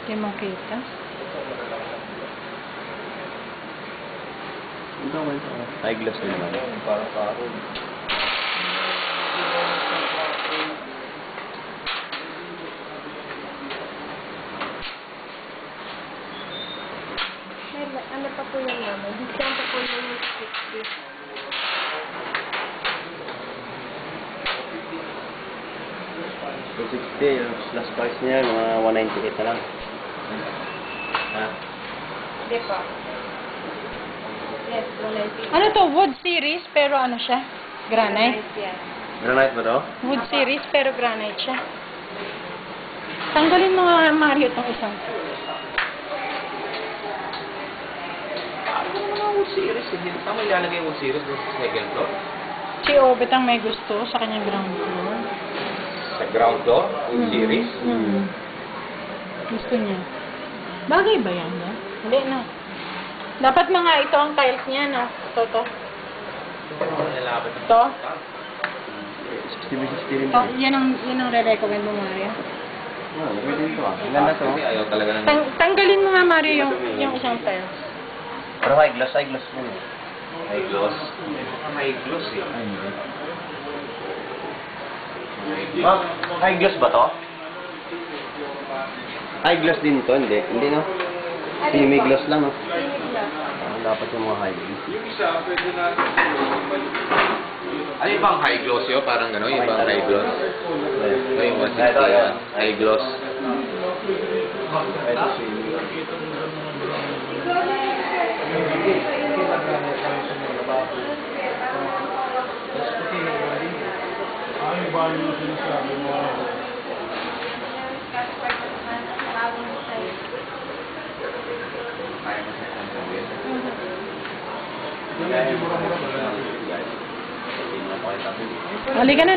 Hindi mo kita. High gloss din naman. Parang karoon. Ano pa po yung mama? Discount pa po yung 60. So 60, yung last price niya, mga 198 na lang. Ha? Hindi pa. Yes, 190. Ano to? Wood series, pero ano siya? Granite? Granite ba to? Wood series, pero granite siya. Tanggalin mo nga, Mario, itong isang. Ano mga wood series? Hindi tama ilalagay yung wood series sa second floor. Si Obet ang may gusto sa kanyang ground floor. Sa ground floor? Wood series? Gusto niya. Bagay ba yan? No? Hindi na. Dapat mga ito ang tiles niya, no? Ito. Nalapit. Ito? 60 by 60 rin. Oh, yan ang re-recommend mo, Mario. Pwede ito ah. Ang ganda to. Kasi ayaw talaga ng... Tanggalin mo nga, Mario, yung isang tiles. Pero high gloss mo. High gloss. High gloss eh. Ay, hindi. Ma'am, high gloss ba to? High gloss din to, hindi. Hindi no? Semi gloss lang no? Dapat yung mga high gloss. Ano yung bang high gloss yun? Parang gano'n, yung bang high gloss? Ito yung 160 Ito, yan. High gloss. Ito semi. Halika na.